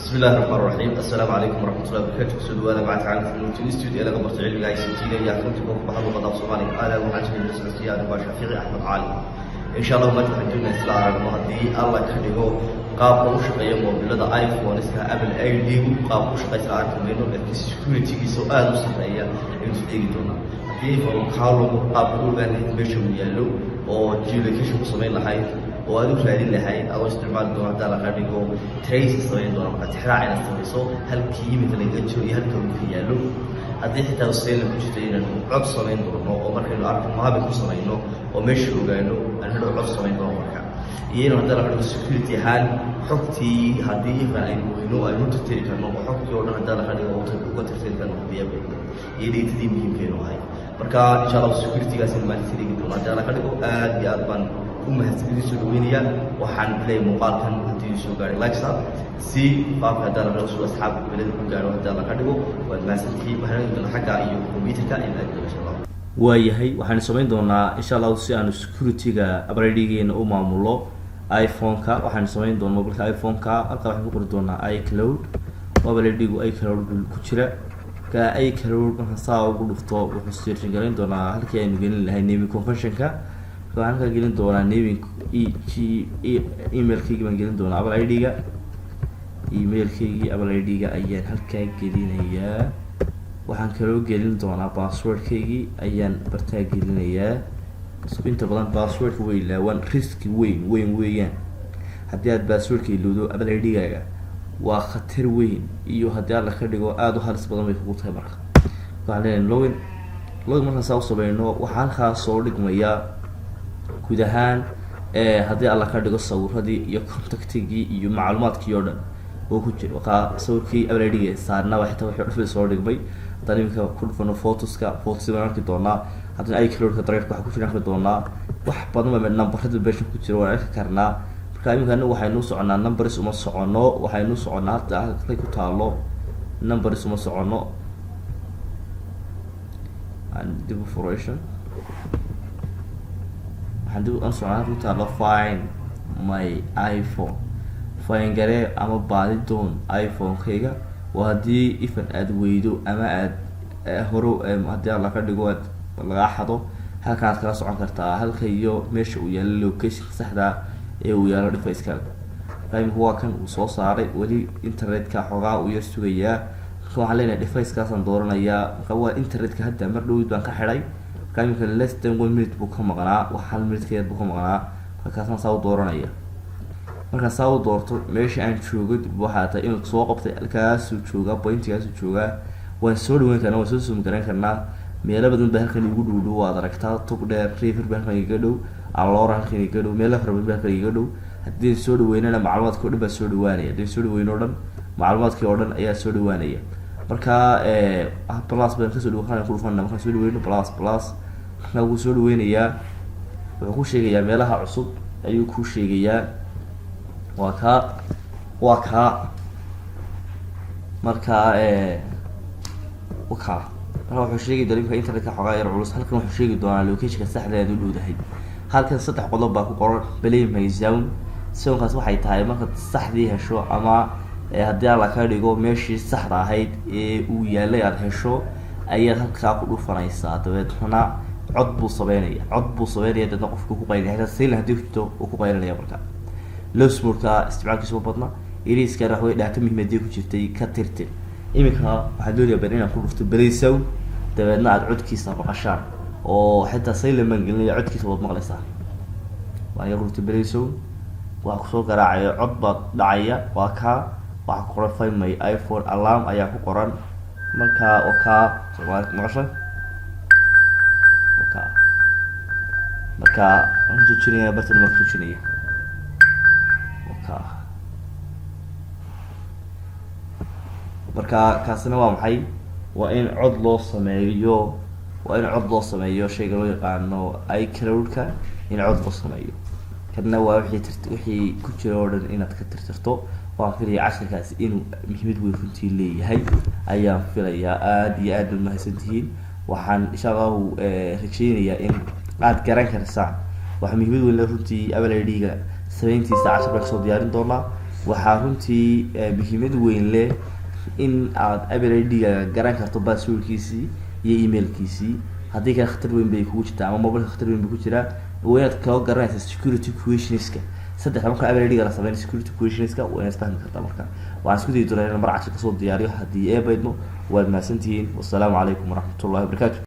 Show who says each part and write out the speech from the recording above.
Speaker 1: بسم الله الرحمن الرحيم. السلام عليكم ورحمة الله وبركاته. سؤال بعد عن في الاستوديو أنا قبضت علم جاي سنتين يا كنت بقول بحضر قضاء صومالي أنا وحاجة من السعودية أنا وشفيقي أحمد علي. إن شاء الله ما تحدون إسلام على المهدي الله كنيجو قاب وش قيم وبلاد آيفون اسمها أبل أيدي قاب وش قيس العالم منه لكن سكيورتي سؤال مستحيل إنه تيجي في Iphone-kaagu قاب كل meesha uu yaalo oo geolocation ku sameyn lahayd oo aad u raadin lahayd adoo isticmaal doona hadda la dhigo trace sameyn doona marka tixraac inaad sameyso halkii mid laga joogo iyo halka uu yaalo haddii xitaa seel ku jirto inaan cod sameyn doono oo markaynu arko maabi ku sameyno oo meesha ogaano aan hadhow cod sameyn doono marka iyana hadda la dhigo security ahaan xogtii haddii aynu weyno aynu tirtiri karno oo xogtii oo dhan hadda la dhigo oo uga tirtiri karno biyaba iyo dheetadii muhiimkeenu ahay marka insha Allah security-gaas in maanta tirigi doona hadda la dhigo aad iyo aad baan u mahadsanid soo dhaweynaya waxaan play muuqaalkan hadii soo gaaray like sab si baabka hadda la dhigo asxaab bilad ku gaaro hadda la dhigo waad mahadsantii waxaan doona xagga iyo computer-ka in aad insha Allah waayahay waxaan sameyn doonaa insha Allah si aan security-ga upgrade-geena u maamulo iPhone-ka waxaan sameyn doonaa mobilka iPhone-ka halka waxaan ku qori doonaa iCloud mobiladigu iCloud ku jira ka iCloud marka saa ugu dhufto wuxuu search gareyn doonaa halkii aynu gelin lahayn naming convention-ka waxaan ka gelin doonaa naming email-kayga baan gelin doonaa Apple ID-ga email-kayga Apple ID-ga ayaan halkaa gelinayaa waxaan kaloo gelin doonaa password-kayga ayaan bartaa gelinayaa inta badan password-ka way ilaawan risk weyn weeyaan haddii aad password-ka ilowdo Apple ID-gaaga waa khatar weyn iyo haddii la ka dhigo aad u halis badan way kugu tahay marka waxaan leenahay login marka soo sameeyno waxaan halkaas soo dhigmayaa guud ahaan haddii alla ka dhigo sawiradii iyo contactigii iyo macluumaadkii oo dhan oo ku jira waxa sawirkii Apple ID-ga saarna waxa wuxuu soo dhigmay hadda imika ku dhufano photoska baan arki doonaa haddii iCloud-ka drive-ka waxa ku jira doonaa wax badan oo numberada beesha ku jira waan arki karnaa كلامنا وحنو سعنا نمبرس وما سعنا وحنو سعنا تلاقي كتالو نمبرس وما سعنا عندي بفوريشن عندي أنصحنا كتالو find my iPhone find جري أما بعد دون iPhone كيجا وهدي إفن أدويدو أما أد هرو هدي الله كده جوات الغاحدو هل كانت كلاس عن كرتا هل خيو مش ويالو كيش صحدا uu yaalo device-ka qayb huwa kan uu soo saaray wali internet-ka xogaa uu yar sugayaa waxaan leenahay device-kaas aan dooranayaa waa internet-ka hadda mar dhow baan ka xiray qaybka less than 1 minute buu ka maqnaa wax hal minute ka yar buu ka maqnaa markaasaan saa u dooranaya markaan saa u doorto meesha aan joogo waxa tahay inuu soo qabtay halkaas uu jooga point-gaas uu jooga waan soo dhaweyn karnaa waan soo sum garan karnaa meelo badan baa halkan ugu dhow waad aragtaa tog dheer river baa halkan iga dhow allora halkan iga dhow meelo fara badan baa halkan iga dhow haddii soo dhaweynana macluumaadka oo dhan baa soo dhawaanaya haddii soo dhaweyno dhan macluumaadkii oo dhan ayaa soo dhawaanaya marka plus baan ka soo dhawaanay ku dhufana marka soo dhaweyno plus nagu soo dhaweynayaa wuxuu ku sheegayaa meelaha cusub ayuu ku sheegayaa waa ka marka wuxuu sheegay dariiqa internet-ka xogaa yar culus halkan wuxuu sheegi doonaa location-ka saxda ah ee uu dhahay halkan saddex qodob baa ku qoran play my zone soonkaas waxay tahay marka saxdii hesho ama haddii la ka dhigo meeshii saxda ahayd ee uu yaalay aad hesho ayaad halkaa ku dhufanaysaa dabeetana cod buu sameynaya dadna qofku ku qaynaya sayl hadii jirto uu ku qaynaya marka losmurka isticmaalkiisu badna iriska raxway dhaata muhiimadii ku jirtay ka tirtir imika waxaa doonayaa baan inaan ku dhufto baleysow dabeedna aad codkiisa maqashaan oo xitaa sayl man gelinaya codkiisa wad maqlaysaa waan yar dhufto baleysow waa ku soo garaacaya cod baad dhacaya waa ka waxa ku qoran find my iPhone alarm ayaa ku qoran marka waa maqashay marka aan soo jiraya bartan ma ku jiraya marka kaasina waa maxay waa in cod loo sameeyo shayga loo yaqaano iCloud-ka in cod loo sameeyo kadna waa wixii ku jira oo dhan inaad ka tirtirto waan filayaa casharkaasi inuu muhiimad weyn runtii leeyahay ayaan filayaa aad iyo aad u mahadsantihiin waxaan insha Allah rajaynayaa in aad garan kartaan waxa muhiimad weyn runtii Apple ID-ga sameyntiisa cashar baan soo diyaarin doonaa
Speaker 2: waxaa runtii muhiimad weyn leh in aad Apple ID-ga garan karto passwordkiisii iyo emailkiisii haddii kale khatar weyn bay kugu jirtaa ama mobile khatar weyn bay ku jiraa waynaad kala garanaysaa security questionska saddex marka Apple ID-ga la sameeyo security questionska waynaad fahmi kartaa marka waxaan isku dayi doonaa in mar cad kasoo diyaariyo haddii ay baydmo waad mahadsantihiin wassalaamu calaykum waraxmatullaahi wabarakaatuh